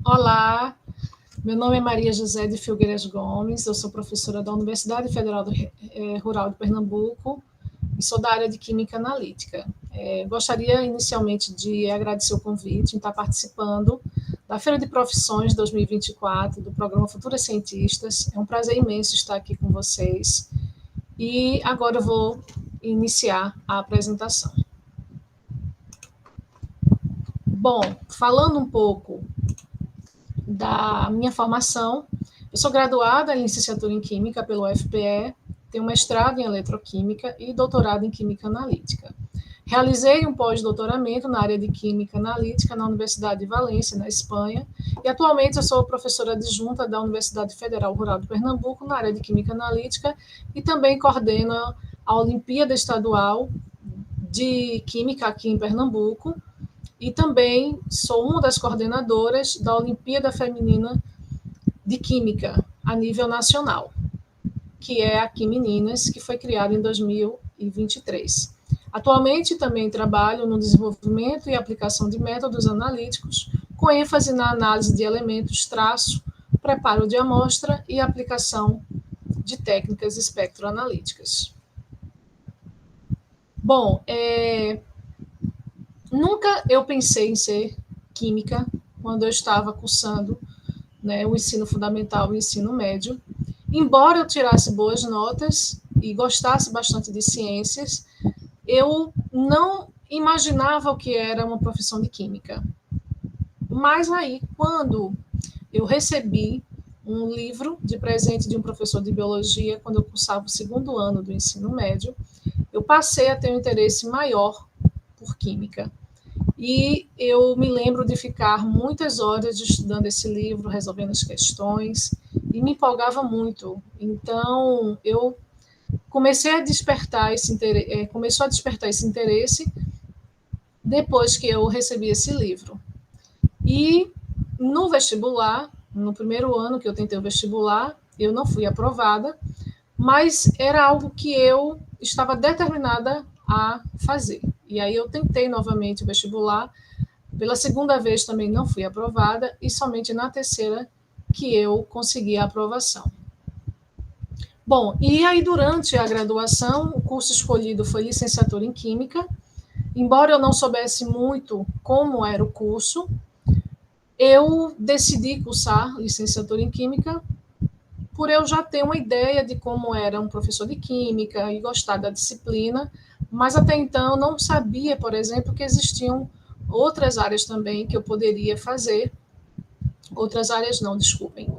Olá, meu nome é Maria José de Filgueiras Gomes, eu sou professora da Universidade Federal Rural de Pernambuco e sou da área de Química Analítica. Gostaria inicialmente de agradecer o convite em estar participando da Feira de Profissões 2024 do programa Futuras Cientistas. É um prazer imenso estar aqui com vocês e agora eu vou iniciar a apresentação. Bom, falando um pouco da minha formação, eu sou graduada em licenciatura em Química pelo UFPE, tenho mestrado em Eletroquímica e doutorado em Química Analítica. Realizei um pós-doutoramento na área de Química Analítica na Universidade de Valência, na Espanha, e atualmente eu sou professora adjunta da Universidade Federal Rural de Pernambuco na área de Química Analítica e também coordeno a Olimpíada Estadual de Química aqui em Pernambuco, e também sou uma das coordenadoras da Olimpíada Feminina de Química a nível nacional, que é a Quimeninas, que foi criada em 2023. Atualmente também trabalho no desenvolvimento e aplicação de métodos analíticos, com ênfase na análise de elementos, traço, preparo de amostra e aplicação de técnicas espectroanalíticas. Bom, nunca eu pensei em ser química quando eu estava cursando, né, o ensino fundamental e o ensino médio. Embora eu tirasse boas notas e gostasse bastante de ciências, eu não imaginava o que era uma profissão de química. Mas aí, quando eu recebi um livro de presente de um professor de biologia, quando eu cursava o segundo ano do ensino médio, eu passei a ter um interesse maior por química. E eu me lembro de ficar muitas horas estudando esse livro, resolvendo as questões, e me empolgava muito. Então, eu comecei a despertar esse interesse, começou a despertar esse interesse depois que eu recebi esse livro. E no vestibular, no primeiro ano que eu tentei o vestibular, eu não fui aprovada, mas era algo que eu estava determinada a fazer. E aí eu tentei novamente o vestibular, pela segunda vez também não fui aprovada, e somente na terceira que eu consegui a aprovação. Bom, e aí durante a graduação, o curso escolhido foi licenciatura em Química. Embora eu não soubesse muito como era o curso, eu decidi cursar licenciatura em Química por eu já ter uma ideia de como era um professor de Química e gostar da disciplina, mas até então eu não sabia, por exemplo, que existiam outras áreas também que eu poderia fazer,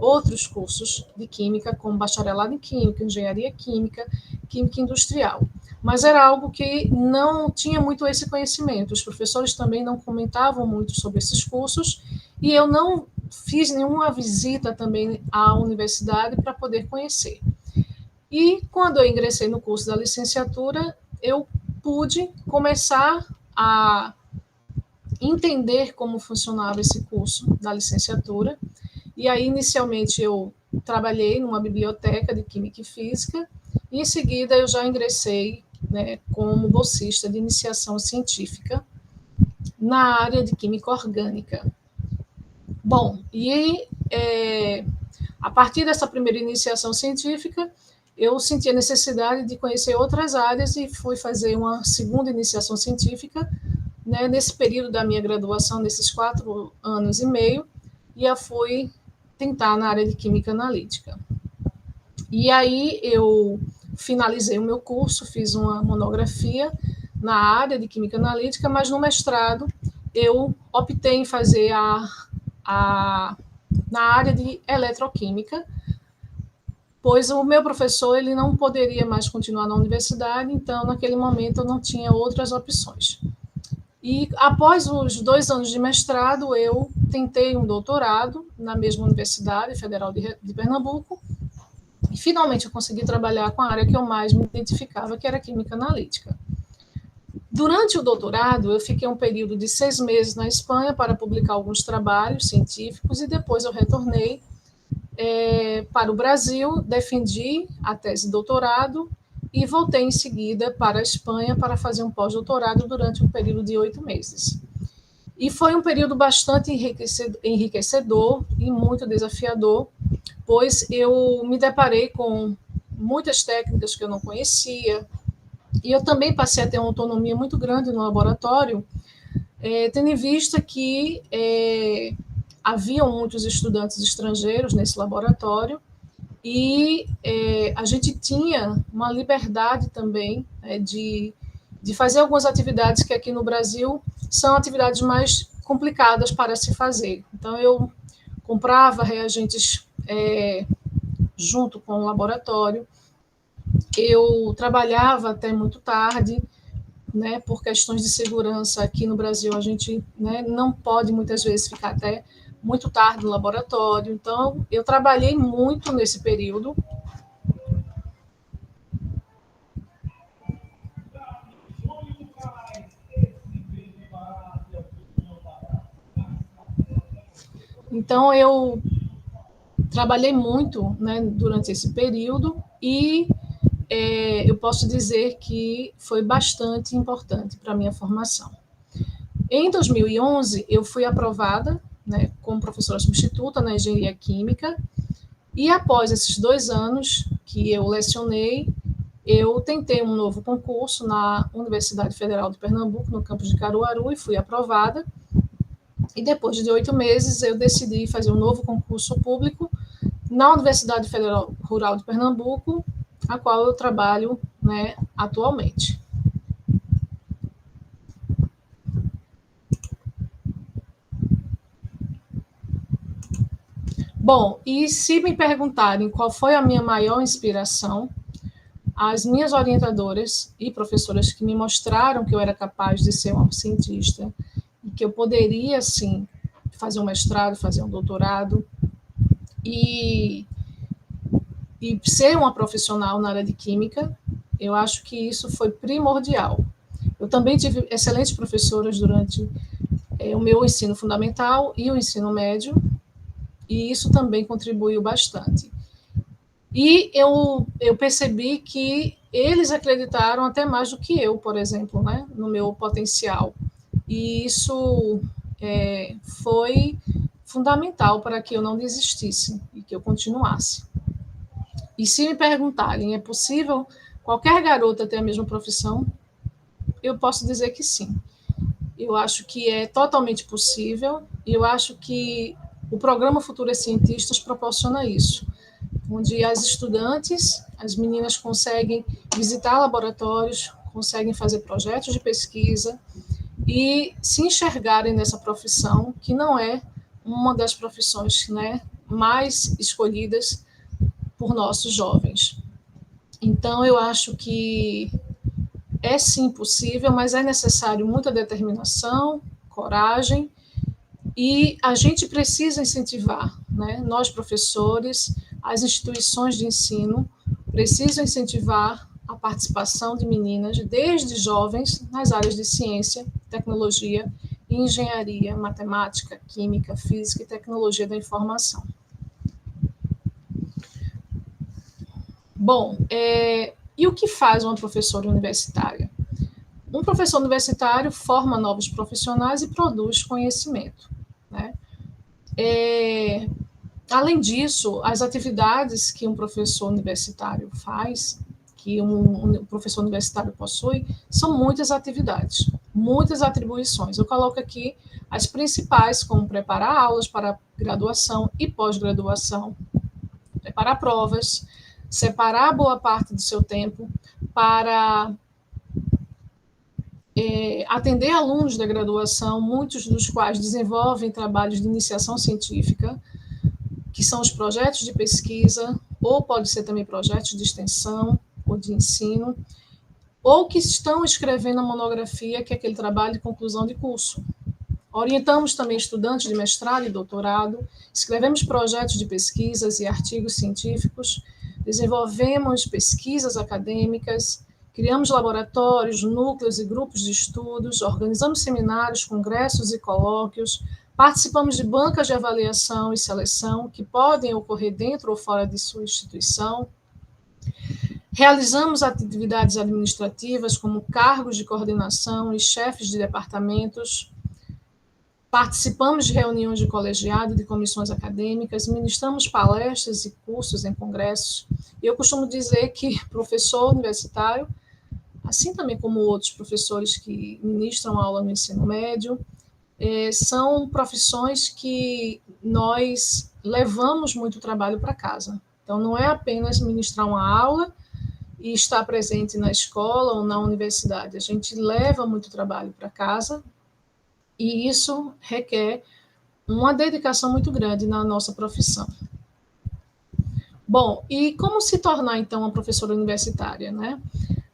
outros cursos de Química, como bacharelado em Química, Engenharia Química, Química Industrial. Mas era algo que não tinha muito esse conhecimento, os professores também não comentavam muito sobre esses cursos, e eu não fiz nenhuma visita também à universidade para poder conhecer. E quando eu ingressei no curso da licenciatura, eu pude começar a entender como funcionava esse curso da licenciatura. E aí, inicialmente, eu trabalhei numa biblioteca de Química e Física, e em seguida eu já ingressei, né, como bolsista de iniciação científica na área de Química Orgânica. Bom, e a partir dessa primeira iniciação científica, eu senti a necessidade de conhecer outras áreas e fui fazer uma segunda iniciação científica, né, nesse período da minha graduação, nesses 4 anos e meio, e eu fui tentar na área de Química Analítica. E aí eu finalizei o meu curso, fiz uma monografia na área de Química Analítica, mas no mestrado eu optei em fazer na área de Eletroquímica, pois o meu professor ele não poderia mais continuar na universidade, então naquele momento eu não tinha outras opções. E após os 2 anos de mestrado, eu tentei um doutorado na mesma Universidade Federal de Pernambuco, e finalmente eu consegui trabalhar com a área que eu mais me identificava, que era a Química Analítica. Durante o doutorado, eu fiquei um período de 6 meses na Espanha para publicar alguns trabalhos científicos, e depois eu retornei para o Brasil, defendi a tese de doutorado e voltei em seguida para a Espanha para fazer um pós-doutorado durante um período de 8 meses. E foi um período bastante enriquecedor e muito desafiador, pois eu me deparei com muitas técnicas que eu não conhecia, e eu também passei a ter uma autonomia muito grande no laboratório, tendo em vista que haviam muitos estudantes estrangeiros nesse laboratório, e a gente tinha uma liberdade também de fazer algumas atividades que aqui no Brasil são atividades mais complicadas para se fazer. Então, eu comprava reagentes junto com o laboratório, eu trabalhava até muito tarde, né, por questões de segurança aqui no Brasil, a gente, né, não pode muitas vezes ficar até muito tarde no laboratório. Então, eu trabalhei muito nesse período. Então, eu trabalhei muito, né, durante esse período e eu posso dizer que foi bastante importante para a minha formação. Em 2011, eu fui aprovada, né, como professora substituta na engenharia química, e após esses 2 anos que eu lecionei, eu tentei um novo concurso na Universidade Federal de Pernambuco, no campus de Caruaru, e fui aprovada. E depois de 8 meses, eu decidi fazer um novo concurso público na Universidade Federal Rural de Pernambuco, a qual eu trabalho, né, atualmente. Bom, e se me perguntarem qual foi a minha maior inspiração, as minhas orientadoras e professoras que me mostraram que eu era capaz de ser uma cientista e que eu poderia, sim, fazer um mestrado, fazer um doutorado e ser uma profissional na área de química, eu acho que isso foi primordial. Eu também tive excelentes professoras durante o meu ensino fundamental e o ensino médio, e isso também contribuiu bastante. E eu percebi que eles acreditaram até mais do que eu, por exemplo, né, no meu potencial. E isso foi fundamental para que eu não desistisse e que eu continuasse. E se me perguntarem, é possível qualquer garota ter a mesma profissão? Eu posso dizer que sim. Eu acho que é totalmente possível, e eu acho que o programa Futuras Cientistas proporciona isso, onde as estudantes, as meninas conseguem visitar laboratórios, conseguem fazer projetos de pesquisa e se enxergarem nessa profissão, que não é uma das profissões, né, mais escolhidas por nossos jovens. Então, eu acho que é sim possível, mas é necessário muita determinação, coragem, e a gente precisa incentivar, né? Nós, professores, as instituições de ensino, precisam incentivar a participação de meninas, desde jovens, nas áreas de ciência, tecnologia, engenharia, matemática, química, física e tecnologia da informação. Bom, e o que faz uma professora universitária? Um professor universitário forma novos profissionais e produz conhecimento, né? Além disso, as atividades que um professor universitário faz, que um professor universitário possui, são muitas atividades, muitas atribuições. Eu coloco aqui as principais, como preparar aulas para graduação e pós-graduação, preparar provas, separar boa parte do seu tempo para atender alunos da graduação, muitos dos quais desenvolvem trabalhos de iniciação científica, que são os projetos de pesquisa, ou pode ser também projetos de extensão ou de ensino, ou que estão escrevendo a monografia, que é aquele trabalho de conclusão de curso. Orientamos também estudantes de mestrado e doutorado, escrevemos projetos de pesquisas e artigos científicos, desenvolvemos pesquisas acadêmicas, criamos laboratórios, núcleos e grupos de estudos, organizamos seminários, congressos e colóquios, participamos de bancas de avaliação e seleção que podem ocorrer dentro ou fora de sua instituição, realizamos atividades administrativas como cargos de coordenação e chefes de departamentos, Participamos de reuniões de colegiado, de comissões acadêmicas, ministramos palestras e cursos em congressos. Eu costumo dizer que professor universitário, assim também como outros professores que ministram aula no ensino médio, são profissões que nós levamos muito trabalho para casa. Então, não é apenas ministrar uma aula e estar presente na escola ou na universidade. A gente leva muito trabalho para casa e isso requer uma dedicação muito grande na nossa profissão. Bom, e como se tornar, então, uma professora universitária, né?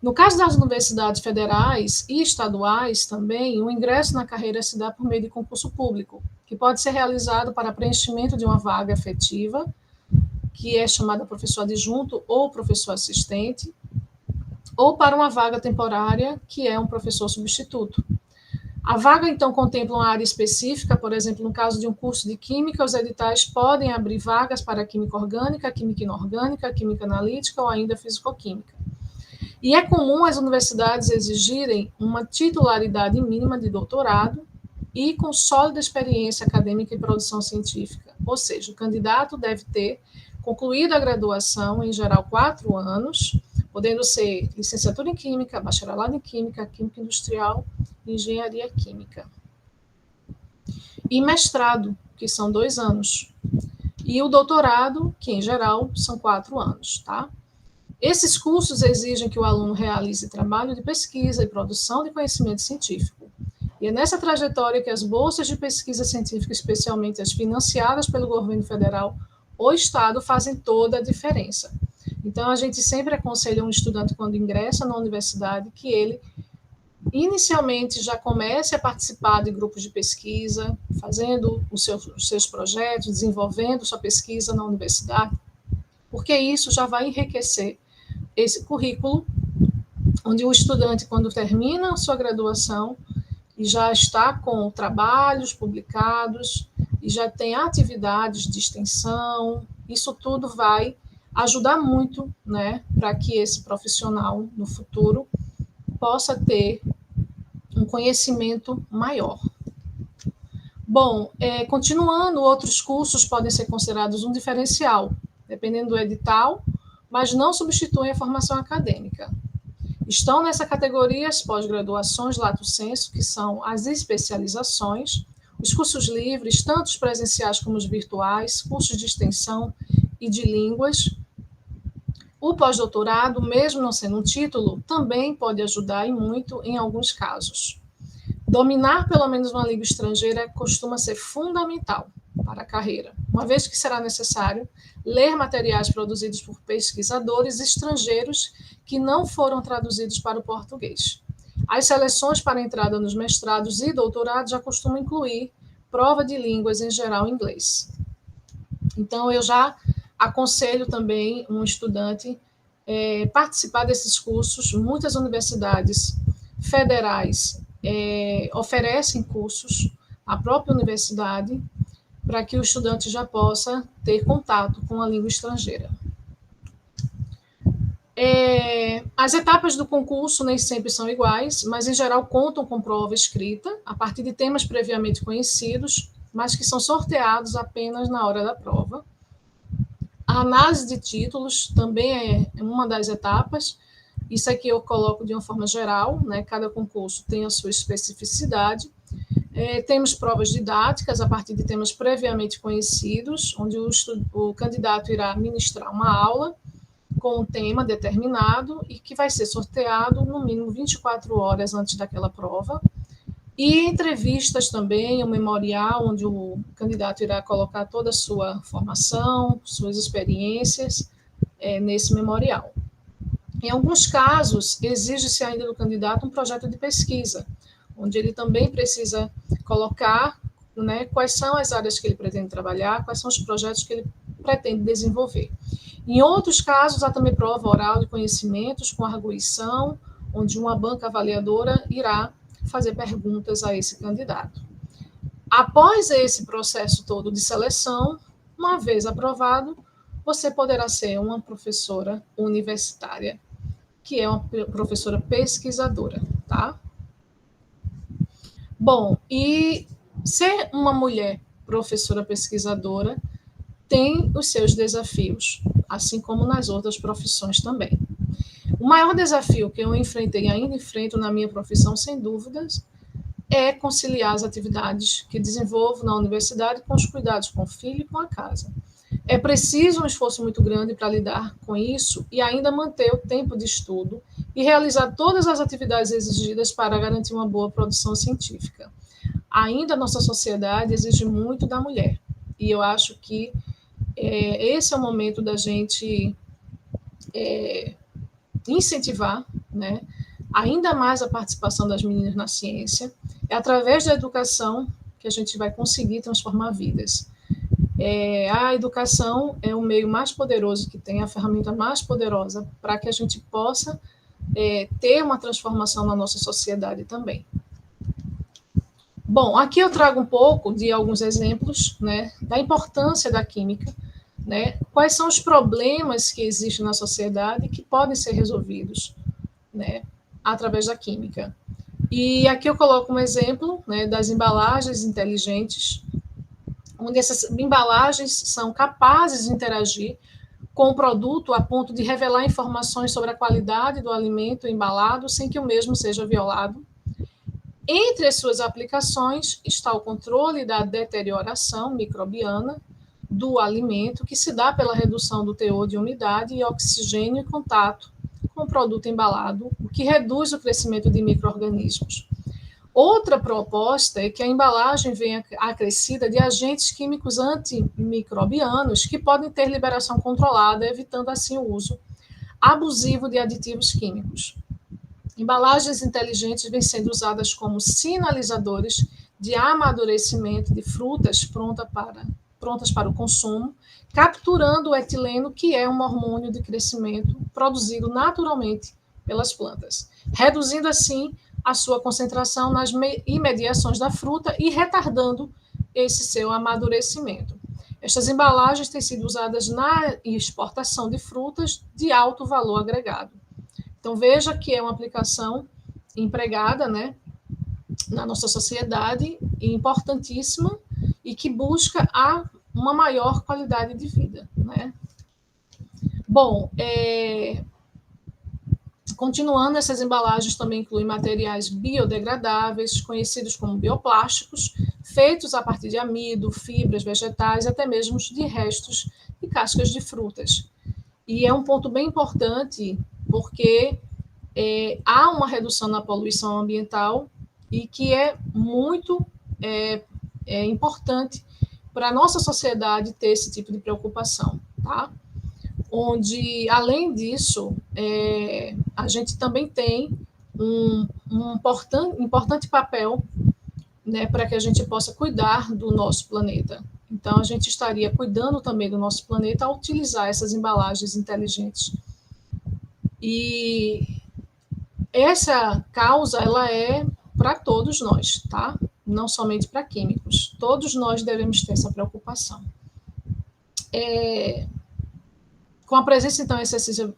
No caso das universidades federais e estaduais também, o ingresso na carreira se dá por meio de concurso público, que pode ser realizado para preenchimento de uma vaga efetiva, que é chamada professor adjunto ou professor assistente, ou para uma vaga temporária, que é um professor substituto. A vaga, então, contempla uma área específica, por exemplo, no caso de um curso de química, os editais podem abrir vagas para química orgânica, química inorgânica, química analítica ou ainda fisicoquímica. E é comum as universidades exigirem uma titularidade mínima de doutorado e com sólida experiência acadêmica e produção científica. Ou seja, o candidato deve ter concluído a graduação, em geral 4 anos, podendo ser licenciatura em Química, bacharelado em Química, Química Industrial, Engenharia Química. E mestrado, que são 2 anos. E o doutorado, que em geral são 4 anos, tá? Esses cursos exigem que o aluno realize trabalho de pesquisa e produção de conhecimento científico. E é nessa trajetória que as bolsas de pesquisa científica, especialmente as financiadas pelo governo federal ou estado, fazem toda a diferença. Então, a gente sempre aconselha um estudante, quando ingressa na universidade, que ele inicialmente já comece a participar de grupos de pesquisa, fazendo os seus projetos, desenvolvendo sua pesquisa na universidade, porque isso já vai enriquecer esse currículo, onde o estudante, quando termina a sua graduação, e já está com trabalhos publicados, e já tem atividades de extensão, isso tudo vai ajudar muito, né, para que esse profissional, no futuro, possa ter um conhecimento maior. Bom, continuando, outros cursos podem ser considerados um diferencial, dependendo do edital, mas não substituem a formação acadêmica. Estão nessa categoria as pós-graduações lato sensu, que são as especializações, os cursos livres, tanto os presenciais como os virtuais, cursos de extensão e de línguas. O pós-doutorado, mesmo não sendo um título, também pode ajudar e muito em alguns casos. Dominar pelo menos uma língua estrangeira costuma ser fundamental para a carreira, uma vez que será necessário ler materiais produzidos por pesquisadores estrangeiros que não foram traduzidos para o português. As seleções para entrada nos mestrados e doutorados já costumam incluir prova de línguas, em geral, em inglês. Então, eu já aconselho também um estudante participar desses cursos. Muitas universidades federais oferecem cursos, a própria universidade, para que o estudante já possa ter contato com a língua estrangeira. As etapas do concurso nem sempre são iguais, mas em geral contam com prova escrita, a partir de temas previamente conhecidos, mas que são sorteados apenas na hora da prova. A análise de títulos também é uma das etapas. Isso aqui eu coloco de uma forma geral, né? Cada concurso tem a sua especificidade. Temos provas didáticas a partir de temas previamente conhecidos, onde o candidato irá ministrar uma aula com um tema determinado e que vai ser sorteado no mínimo 24 horas antes daquela prova. E entrevistas também, um memorial, onde o candidato irá colocar toda a sua formação, suas experiências nesse memorial. Em alguns casos, exige-se ainda do candidato um projeto de pesquisa, onde ele também precisa colocar, né, quais são as áreas que ele pretende trabalhar, quais são os projetos que ele pretende desenvolver. Em outros casos, há também prova oral de conhecimentos com arguição, onde uma banca avaliadora irá fazer perguntas a esse candidato. Após esse processo todo de seleção, uma vez aprovado, você poderá ser uma professora universitária, que é uma professora pesquisadora, tá? Bom, e ser uma mulher professora pesquisadora tem os seus desafios, assim como nas outras profissões também. O maior desafio que eu enfrentei e ainda enfrento na minha profissão, sem dúvidas, é conciliar as atividades que desenvolvo na universidade com os cuidados com o filho e com a casa. É preciso um esforço muito grande para lidar com isso e ainda manter o tempo de estudo e realizar todas as atividades exigidas para garantir uma boa produção científica. Ainda a nossa sociedade exige muito da mulher, e eu acho que esse é o momento da gente incentivar, né, ainda mais a participação das meninas na ciência. É através da educação que a gente vai conseguir transformar vidas. A educação é o meio mais poderoso que tem, a ferramenta mais poderosa para que a gente possa ter uma transformação na nossa sociedade também. Bom, aqui eu trago um pouco de alguns exemplos, né, da importância da química, né, quais são os problemas que existem na sociedade que podem ser resolvidos, né, através da química. E aqui eu coloco um exemplo, né, das embalagens inteligentes, onde essas embalagens são capazes de interagir com o produto a ponto de revelar informações sobre a qualidade do alimento embalado sem que o mesmo seja violado. Entre as suas aplicações está o controle da deterioração microbiana do alimento, que se dá pela redução do teor de umidade e oxigênio em contato com o produto embalado, o que reduz o crescimento de micro-organismos. Outra proposta é que a embalagem venha acrescida de agentes químicos antimicrobianos que podem ter liberação controlada, evitando assim o uso abusivo de aditivos químicos. Embalagens inteligentes vêm sendo usadas como sinalizadores de amadurecimento de frutas prontas para o consumo, capturando o etileno, que é um hormônio de crescimento produzido naturalmente pelas plantas, reduzindo assim a sua concentração nas imediações da fruta e retardando esse seu amadurecimento. Estas embalagens têm sido usadas na exportação de frutas de alto valor agregado. Então, veja que é uma aplicação empregada, né, na nossa sociedade, importantíssima, e que busca uma maior qualidade de vida, né? Bom, continuando, essas embalagens também incluem materiais biodegradáveis, conhecidos como bioplásticos, feitos a partir de amido, fibras vegetais, até mesmo de restos e cascas de frutas. E é um ponto bem importante, porque há uma redução na poluição ambiental e que é muito importante para a nossa sociedade ter esse tipo de preocupação, tá? Onde, além disso, a gente também tem um importante papel, né, para que a gente possa cuidar do nosso planeta. Então, a gente estaria cuidando também do nosso planeta ao utilizar essas embalagens inteligentes. E essa causa, ela é para todos nós, tá? Não somente para químicos. Todos nós devemos ter essa preocupação. Com a presença, então,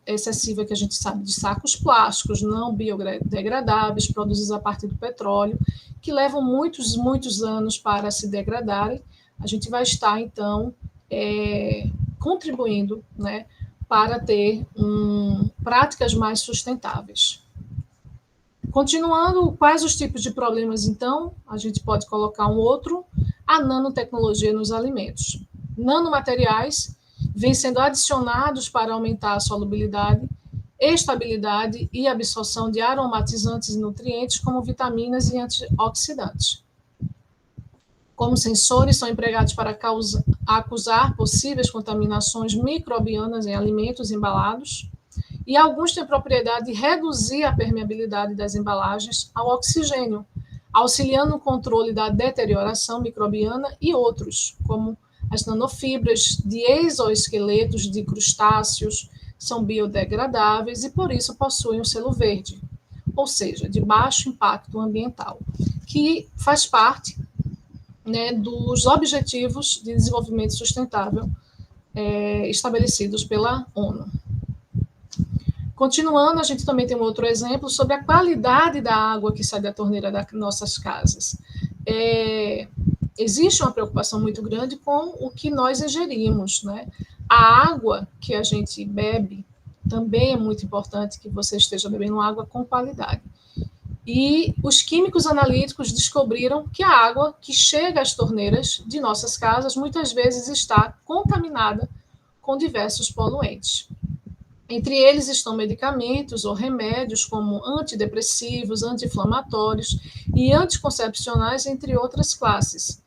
excessiva que a gente sabe de sacos plásticos não biodegradáveis, produzidos a partir do petróleo, que levam muitos anos para se degradarem, a gente vai estar, então, contribuindo, né, para ter práticas mais sustentáveis. Continuando, quais os tipos de problemas, então? A gente pode colocar um outro, a nanotecnologia nos alimentos. Nanomateriais vêm sendo adicionados para aumentar a solubilidade, estabilidade e absorção de aromatizantes e nutrientes, como vitaminas e antioxidantes. Como sensores, são empregados para acusar possíveis contaminações microbianas em alimentos embalados, e alguns têm propriedade de reduzir a permeabilidade das embalagens ao oxigênio, auxiliando no controle da deterioração microbiana, e outros, como as nanofibras de exoesqueletos de crustáceos, são biodegradáveis e, por isso, possuem um selo verde, ou seja, de baixo impacto ambiental, que faz parte, né, dos Objetivos de Desenvolvimento Sustentável estabelecidos pela ONU. Continuando, a gente também tem um outro exemplo sobre a qualidade da água que sai da torneira das nossas casas. existe uma preocupação muito grande com o que nós ingerimos, né? A água que a gente bebe também é muito importante que você esteja bebendo água com qualidade. E os químicos analíticos descobriram que a água que chega às torneiras de nossas casas muitas vezes está contaminada com diversos poluentes. Entre eles estão medicamentos ou remédios como antidepressivos, anti-inflamatórios e anticoncepcionais, entre outras classes.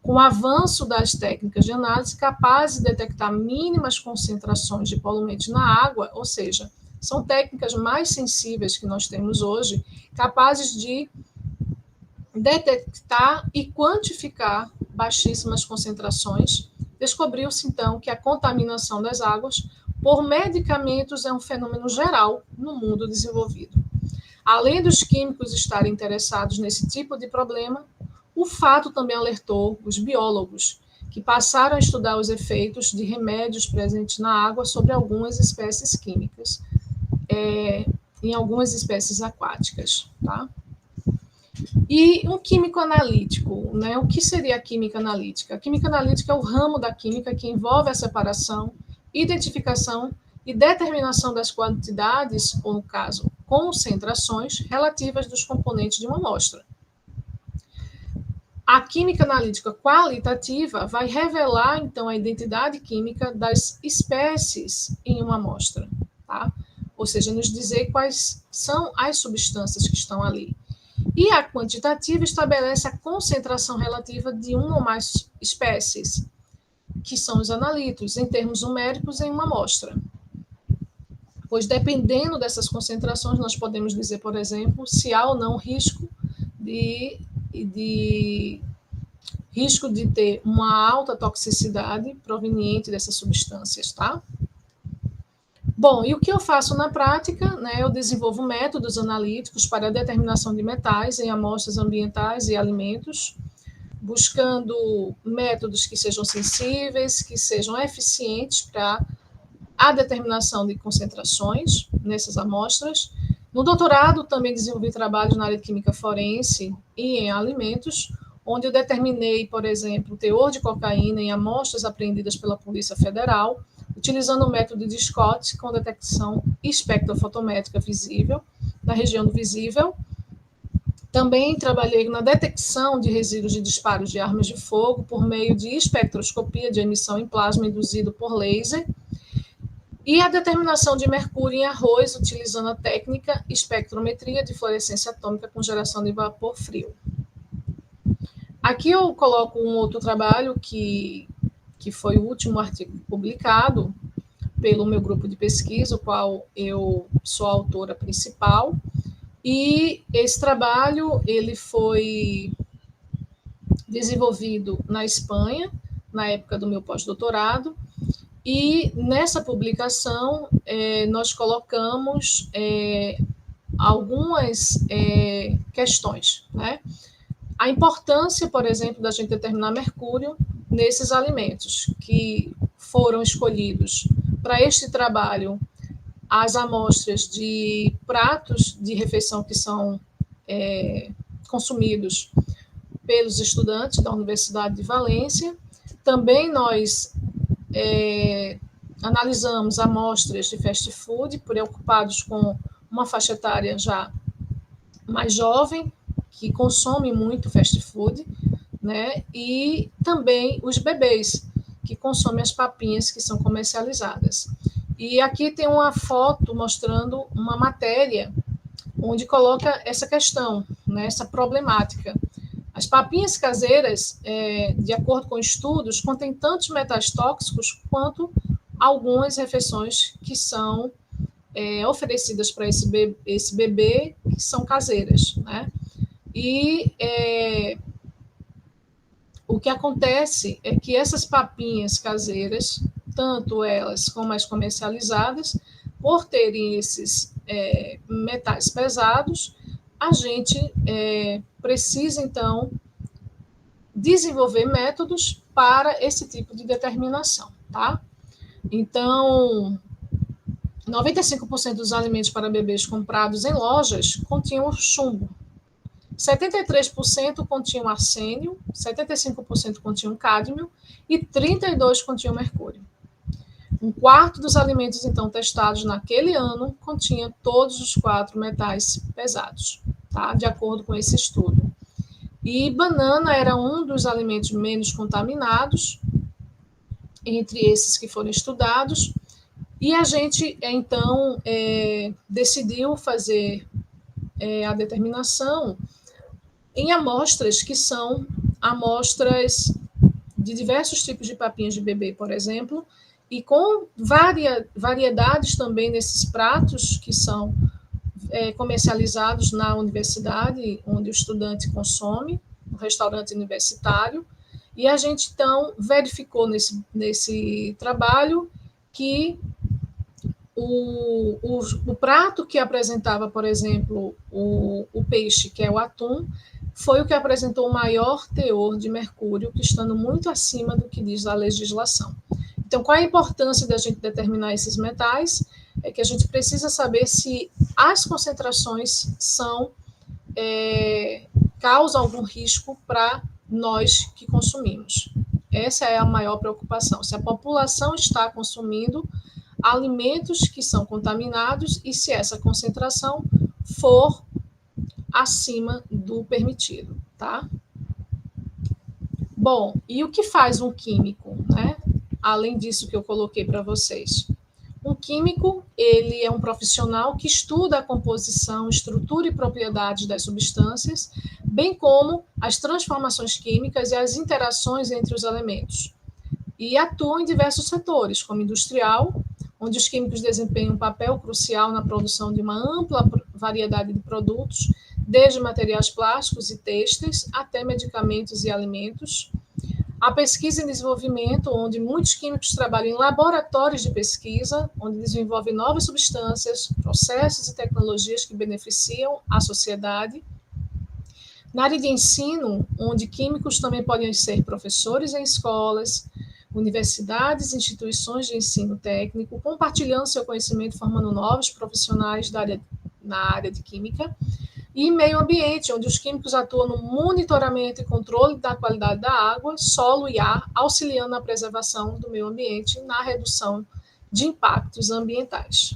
Com o avanço das técnicas de análise capazes de detectar mínimas concentrações de poluentes na água, ou seja, são técnicas mais sensíveis que nós temos hoje, capazes de detectar e quantificar baixíssimas concentrações, descobriu-se então que a contaminação das águas por medicamentos é um fenômeno geral no mundo desenvolvido. Além dos químicos estarem interessados nesse tipo de problema, o fato também alertou os biólogos, que passaram a estudar os efeitos de remédios presentes na água sobre algumas espécies químicas, em algumas espécies aquáticas. Tá? E um químico analítico, né? O que seria a química analítica? A química analítica é o ramo da química que envolve a separação, identificação e determinação das quantidades, ou no caso, concentrações relativas dos componentes de uma amostra. A química analítica qualitativa vai revelar, então, a identidade química das espécies em uma amostra, tá? Ou seja, nos dizer quais são as substâncias que estão ali. E a quantitativa estabelece a concentração relativa de uma ou mais espécies, que são os analitos, em termos numéricos, em uma amostra. Pois, dependendo dessas concentrações, nós podemos dizer, por exemplo, se há ou não risco de ter uma alta toxicidade proveniente dessas substâncias, tá? Bom, e o que eu faço na prática? Né, eu desenvolvo métodos analíticos para a determinação de metais em amostras ambientais e alimentos, buscando métodos que sejam sensíveis, que sejam eficientes para a determinação de concentrações nessas amostras. No doutorado, também desenvolvi trabalhos na área de química forense e em alimentos, onde eu determinei, por exemplo, o teor de cocaína em amostras apreendidas pela Polícia Federal, utilizando o método de Scott com detecção espectrofotométrica visível, na região do visível. Também trabalhei na detecção de resíduos de disparos de armas de fogo por meio de espectroscopia de emissão em plasma induzido por laser, e a determinação de mercúrio em arroz, utilizando a técnica espectrometria de fluorescência atômica com geração de vapor frio. Aqui eu coloco um outro trabalho que foi o último artigo publicado pelo meu grupo de pesquisa, o qual eu sou a autora principal, e esse trabalho ele foi desenvolvido na Espanha, na época do meu pós-doutorado, e nessa publicação nós colocamos algumas questões, né? A importância, por exemplo, da gente determinar mercúrio nesses alimentos que foram escolhidos para este trabalho, as amostras de pratos de refeição que são consumidos pelos estudantes da Universidade de Valência. Também nós analisamos amostras de fast food, preocupados com uma faixa etária já mais jovem, que consome muito fast food, né? E também os bebês, que consomem as papinhas que são comercializadas. E aqui tem uma foto mostrando uma matéria onde coloca essa questão, né, essa problemática. As papinhas caseiras, de acordo com estudos, contêm tantos metais tóxicos quanto algumas refeições que são oferecidas para esse bebê, que são caseiras, né? E o que acontece é que essas papinhas caseiras, tanto elas como as comercializadas, por terem esses metais pesados, a gente precisa, então, desenvolver métodos para esse tipo de determinação, tá? Então, 95% dos alimentos para bebês comprados em lojas continham chumbo. 73% continham arsênio, 75% continham cádmio e 32% continham mercúrio. Um quarto dos alimentos, então, testados naquele ano continha todos os 4 metais pesados, tá? De acordo com esse estudo. E banana era um dos alimentos menos contaminados, entre esses que foram estudados, e a gente, então, decidiu fazer a determinação em amostras que são amostras de diversos tipos de papinhas de bebê, por exemplo, e com variedades também nesses pratos que são comercializados na universidade, onde o estudante consome, no restaurante universitário, e a gente, então, verificou nesse trabalho que o prato que apresentava, por exemplo, o peixe, que é o atum, foi o que apresentou o maior teor de mercúrio, que estando muito acima do que diz a legislação. Então, qual é a importância da gente determinar esses metais? É que a gente precisa saber se as concentrações causam algum risco para nós que consumimos. Essa é a maior preocupação. Se a população está consumindo alimentos que são contaminados e se essa concentração for acima do permitido, tá? Bom, e o que faz um químico, né? Além disso que eu coloquei para vocês. Um químico, ele é um profissional que estuda a composição, estrutura e propriedades das substâncias, bem como as transformações químicas e as interações entre os elementos. E atua em diversos setores, como industrial, onde os químicos desempenham um papel crucial na produção de uma ampla variedade de produtos, desde materiais plásticos e têxteis até medicamentos e alimentos. A pesquisa e desenvolvimento, onde muitos químicos trabalham em laboratórios de pesquisa, onde desenvolvem novas substâncias, processos e tecnologias que beneficiam a sociedade. Na área de ensino, onde químicos também podem ser professores em escolas, universidades e instituições de ensino técnico, compartilhando seu conhecimento, formando novos profissionais na área de química. E meio ambiente, onde os químicos atuam no monitoramento e controle da qualidade da água, solo e ar, auxiliando na preservação do meio ambiente e na redução de impactos ambientais.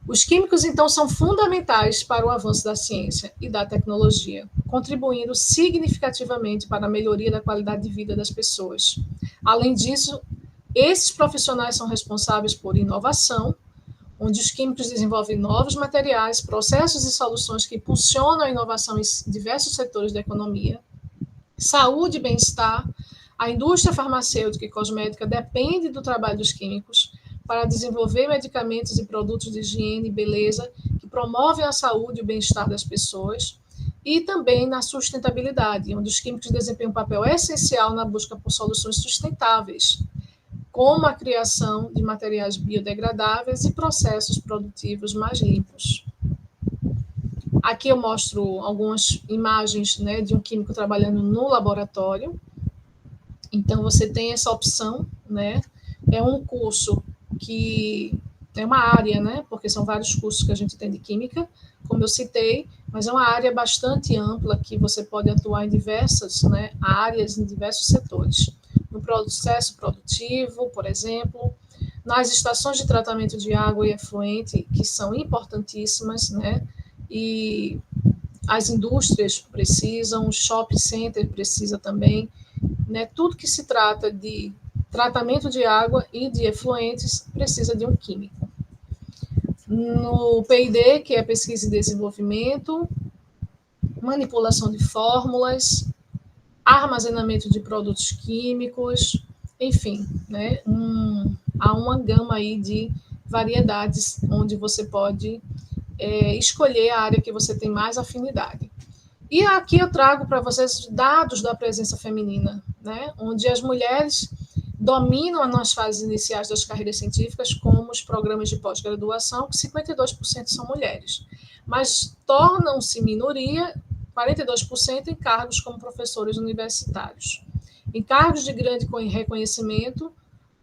Os químicos, então, são fundamentais para o avanço da ciência e da tecnologia, contribuindo significativamente para a melhoria da qualidade de vida das pessoas. Além disso, esses profissionais são responsáveis por inovação, onde os químicos desenvolvem novos materiais, processos e soluções que impulsionam a inovação em diversos setores da economia. Saúde e bem-estar, a indústria farmacêutica e cosmética depende do trabalho dos químicos para desenvolver medicamentos e produtos de higiene e beleza que promovem a saúde e o bem-estar das pessoas, e também na sustentabilidade, onde os químicos desempenham um papel essencial na busca por soluções sustentáveis, como a criação de materiais biodegradáveis e processos produtivos mais limpos. Aqui eu mostro algumas imagens, né, de um químico trabalhando no laboratório. Então, você tem essa opção, né? É um curso que é uma área, né? Porque são vários cursos que a gente tem de química, como eu citei, mas é uma área bastante ampla que você pode atuar em diversas, né, áreas, em diversos setores. No processo produtivo, por exemplo, nas estações de tratamento de água e efluente, que são importantíssimas, né? E as indústrias precisam, o shopping center precisa também, né? Tudo que se trata de tratamento de água e de efluentes precisa de um químico. No P&D, que é pesquisa e desenvolvimento, manipulação de fórmulas, armazenamento de produtos químicos, enfim, né? Há uma gama aí de variedades onde você pode escolher a área que você tem mais afinidade. E aqui eu trago para vocês dados da presença feminina, né? Onde as mulheres dominam nas fases iniciais das carreiras científicas, como os programas de pós-graduação, que 52% são mulheres, mas tornam-se minoria 42% em cargos como professores universitários. Em cargos de grande reconhecimento,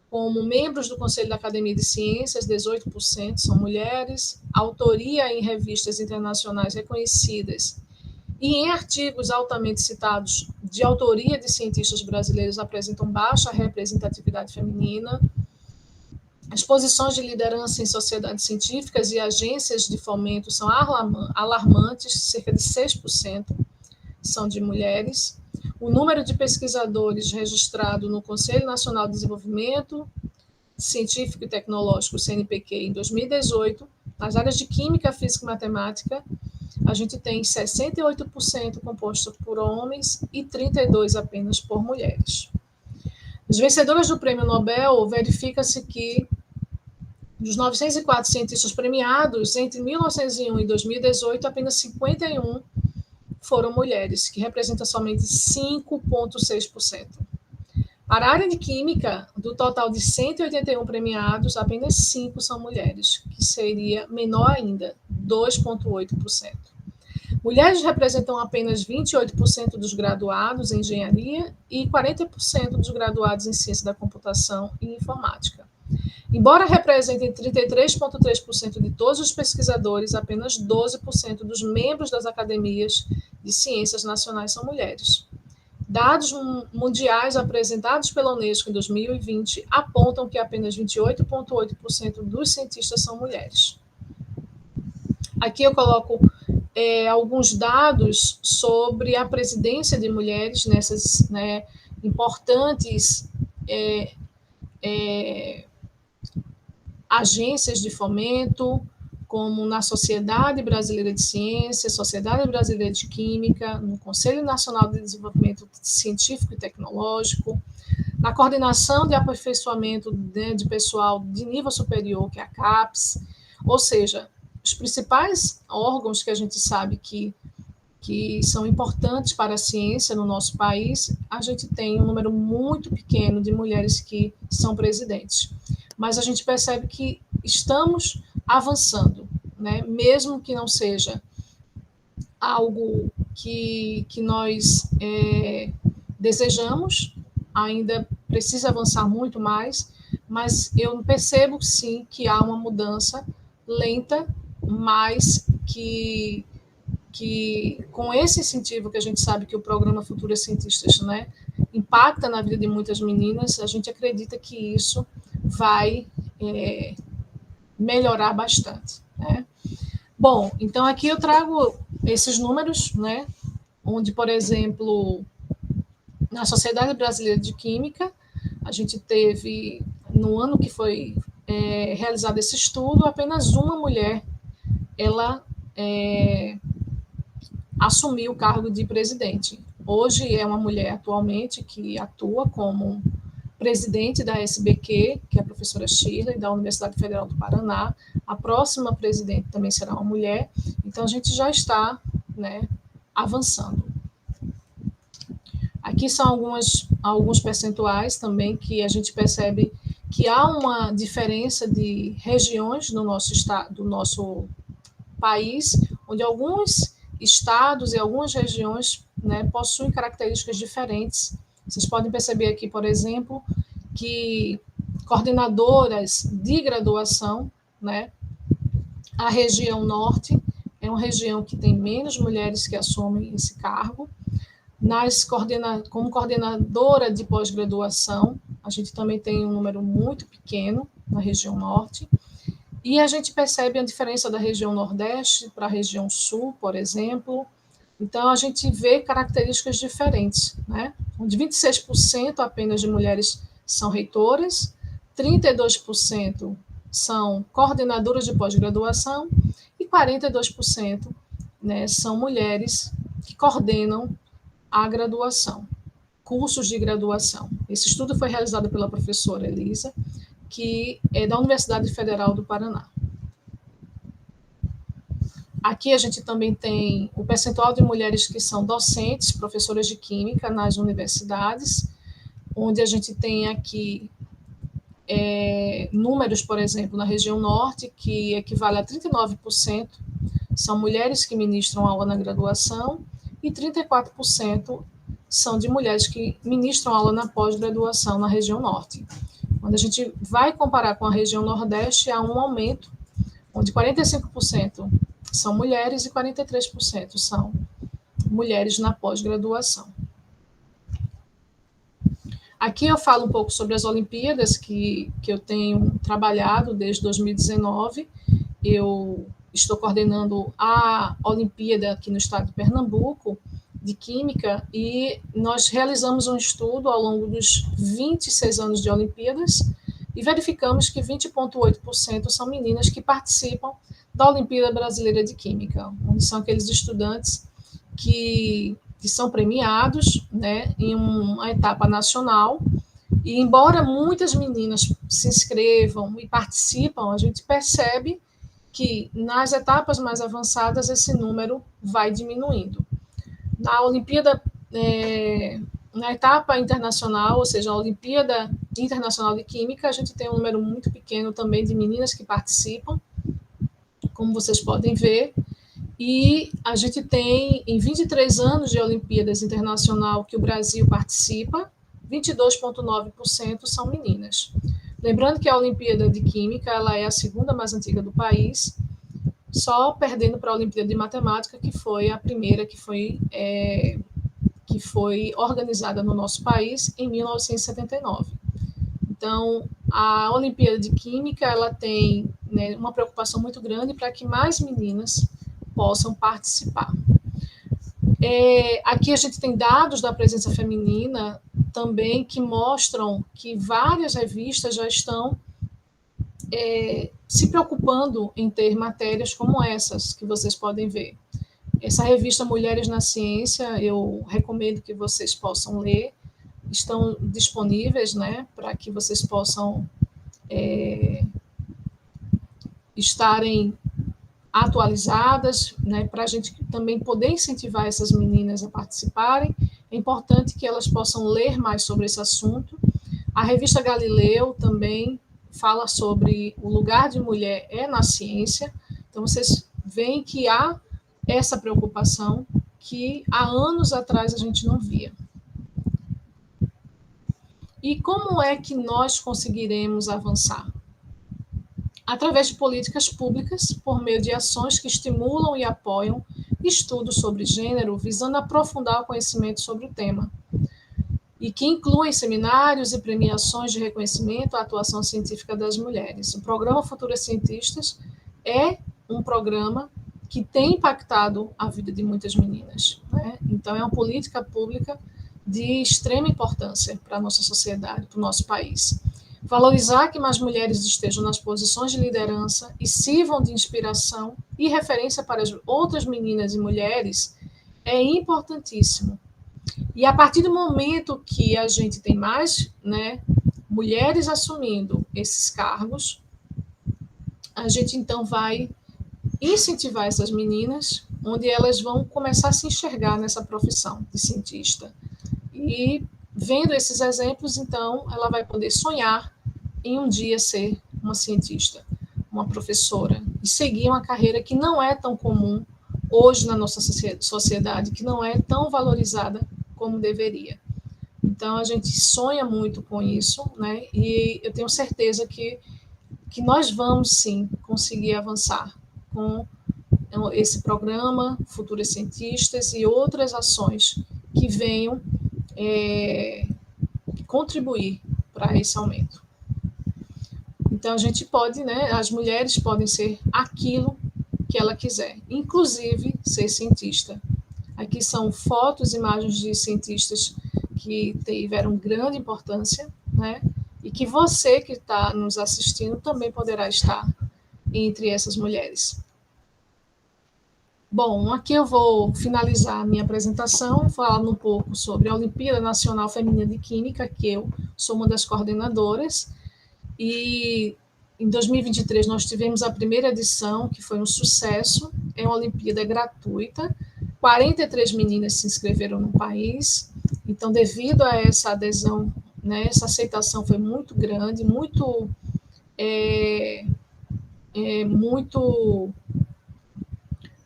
como membros do Conselho da Academia de Ciências, 18% são mulheres, autoria em revistas internacionais reconhecidas e em artigos altamente citados de autoria de cientistas brasileiros apresentam baixa representatividade feminina. As posições de liderança em sociedades científicas e agências de fomento são alarmantes, cerca de 6% são de mulheres. O número de pesquisadores registrado no Conselho Nacional de Desenvolvimento Científico e Tecnológico, CNPq, em 2018, nas áreas de Química, Física e Matemática, a gente tem 68% composto por homens e 32% apenas por mulheres. As vencedoras do Prêmio Nobel, verifica-se que dos 904 cientistas premiados, entre 1901 e 2018, apenas 51 foram mulheres, que representam somente 5,6%. Para a área de Química, do total de 181 premiados, apenas 5 são mulheres, que seria menor ainda, 2,8%. Mulheres representam apenas 28% dos graduados em engenharia e 40% dos graduados em ciência da computação e informática. Embora representem 33,3% de todos os pesquisadores, apenas 12% dos membros das academias de ciências nacionais são mulheres. Dados mundiais apresentados pela Unesco em 2020 apontam que apenas 28,8% dos cientistas são mulheres. Aqui eu coloco alguns dados sobre a presidência de mulheres nessas importantes agências de fomento, como na Sociedade Brasileira de Ciência, Sociedade Brasileira de Química, no Conselho Nacional de Desenvolvimento Científico e Tecnológico, na Coordenação de Aperfeiçoamento de Pessoal de Nível Superior, que é a CAPES, ou seja, os principais órgãos que a gente sabe que são importantes para a ciência no nosso país, a gente tem um número muito pequeno de mulheres que são presidentes. Mas a gente percebe que estamos avançando, né? Mesmo que não seja algo que nós desejamos, ainda precisa avançar muito mais, mas eu percebo, sim, que há uma mudança lenta, mas que com esse incentivo que a gente sabe que o programa Futuras Cientistas, né, impacta na vida de muitas meninas, a gente acredita que isso vai melhorar bastante, né? Bom, então aqui eu trago esses números, né, onde, por exemplo, na Sociedade Brasileira de Química, a gente teve, no ano que foi realizado esse estudo, apenas uma mulher, ela assumiu o cargo de presidente. Hoje é uma mulher atualmente que atua como presidente da SBQ, que é a professora Shirley, da Universidade Federal do Paraná. A próxima presidente também será uma mulher. Então, a gente já está, né, avançando. Aqui são alguns percentuais também que a gente percebe que há uma diferença de regiões no nosso estado, do nosso país, onde alguns estados e algumas regiões, né, possuem características diferentes. Vocês podem perceber aqui, por exemplo, que coordenadoras de graduação, né, a região norte é uma região que tem menos mulheres que assumem esse cargo. Como coordenadora de pós-graduação, a gente também tem um número muito pequeno na região norte. E a gente percebe a diferença da região Nordeste para a região Sul, por exemplo. Então, a gente vê características diferentes, né? Onde 26% apenas de mulheres são reitoras, 32% são coordenadoras de pós-graduação e 42%, né, são mulheres que coordenam a graduação, cursos de graduação. Esse estudo foi realizado pela professora Elisa, que é da Universidade Federal do Paraná. Aqui a gente também tem o percentual de mulheres que são docentes, professoras de química nas universidades, onde a gente tem aqui números, por exemplo, na região norte, que equivale a 39%, são mulheres que ministram aula na graduação, e 34% são de mulheres que ministram aula na pós-graduação na região norte. Quando a gente vai comparar com a região Nordeste, há um aumento, onde 45% são mulheres e 43% são mulheres na pós-graduação. Aqui eu falo um pouco sobre as Olimpíadas que eu tenho trabalhado desde 2019. Eu estou coordenando a Olimpíada aqui no estado de Pernambuco, de Química, e nós realizamos um estudo ao longo dos 26 anos de Olimpíadas e verificamos que 20,8% são meninas que participam da Olimpíada Brasileira de Química, onde são aqueles estudantes que são premiados, né, em uma etapa nacional. E embora muitas meninas se inscrevam e participam, a gente percebe que nas etapas mais avançadas esse número vai diminuindo. Na Olimpíada, na etapa internacional, ou seja, a Olimpíada Internacional de Química, a gente tem um número muito pequeno também de meninas que participam, como vocês podem ver, e a gente tem, em 23 anos de Olimpíadas Internacional que o Brasil participa, 22,9% são meninas. Lembrando que a Olimpíada de Química ela é a segunda mais antiga do país, só perdendo para a Olimpíada de Matemática, que foi a primeira que foi organizada no nosso país em 1979. Então, a Olimpíada de Química ela tem, né, uma preocupação muito grande para que mais meninas possam participar. Aqui a gente tem dados da presença feminina também que mostram que várias revistas já estão se preocupando em ter matérias como essas que vocês podem ver. Essa revista Mulheres na Ciência, eu recomendo que vocês possam ler, estão disponíveis, né, para que vocês possam estarem atualizadas, né, para a gente também poder incentivar essas meninas a participarem. É importante que elas possam ler mais sobre esse assunto. A revista Galileu também fala sobre o lugar de mulher na ciência. Então, vocês veem que há essa preocupação que há anos atrás a gente não via. E como é que nós conseguiremos avançar? Através de políticas públicas, por meio de ações que estimulam e apoiam estudos sobre gênero, visando aprofundar o conhecimento sobre o tema, e que incluem seminários e premiações de reconhecimento à atuação científica das mulheres. O programa Futuras Cientistas é um programa que tem impactado a vida de muitas meninas, né? Então, é uma política pública de extrema importância para a nossa sociedade, para o nosso país. Valorizar que mais mulheres estejam nas posições de liderança e sirvam de inspiração e referência para as outras meninas e mulheres é importantíssimo. E a partir do momento que a gente tem mais, né, mulheres assumindo esses cargos, a gente então vai incentivar essas meninas, onde elas vão começar a se enxergar nessa profissão de cientista. E vendo esses exemplos, então, ela vai poder sonhar em um dia ser uma cientista, uma professora, e seguir uma carreira que não é tão comum hoje na nossa sociedade, que não é tão valorizada como deveria. Então, a gente sonha muito com isso, né? E eu tenho certeza que nós vamos, sim, conseguir avançar com esse programa, Futuras Cientistas e outras ações que venham contribuir para esse aumento. Então, a gente pode, né, as mulheres podem ser aquilo que ela quiser, inclusive ser cientista. Aqui são fotos, imagens de cientistas que tiveram grande importância, né, e que você que está nos assistindo também poderá estar entre essas mulheres. Bom, aqui eu vou finalizar a minha apresentação, falando um pouco sobre a Olimpíada Nacional Feminina de Química, que eu sou uma das coordenadoras, e em 2023 nós tivemos a primeira edição, que foi um sucesso, é uma Olimpíada gratuita, 43 meninas se inscreveram no país, então devido a essa adesão, né, essa aceitação foi muito grande,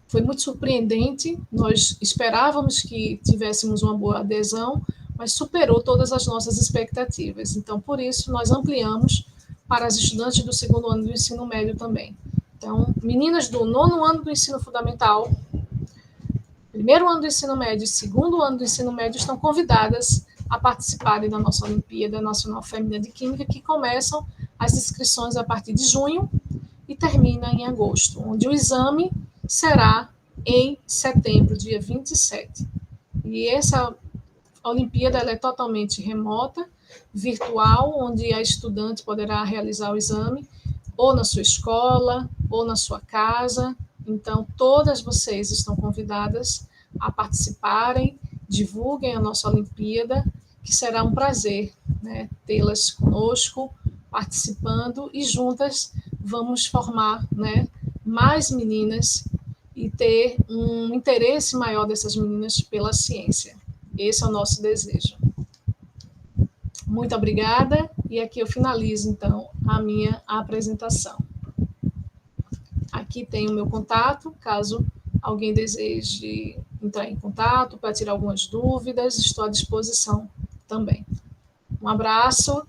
foi muito surpreendente. Nós esperávamos que tivéssemos uma boa adesão, mas superou todas as nossas expectativas. Então, por isso, nós ampliamos para as estudantes do segundo ano do ensino médio também. Então, meninas do 9º ano do ensino fundamental, primeiro ano do ensino médio e segundo ano do ensino médio estão convidadas a participarem da nossa Olimpíada Nacional Feminina de Química, que começam as inscrições a partir de junho e termina em agosto, onde o exame será em setembro, dia 27. E essa Olimpíada ela é totalmente remota, virtual, onde a estudante poderá realizar o exame ou na sua escola, ou na sua casa. Então, todas vocês estão convidadas a participarem, divulguem a nossa Olimpíada, que será um prazer, né, tê-las conosco, participando, e juntas vamos formar, né, mais meninas e ter um interesse maior dessas meninas pela ciência. Esse é o nosso desejo. Muito obrigada, e aqui eu finalizo, então, a minha apresentação. Aqui tem o meu contato, caso alguém deseje entrar em contato para tirar algumas dúvidas, estou à disposição também. Um abraço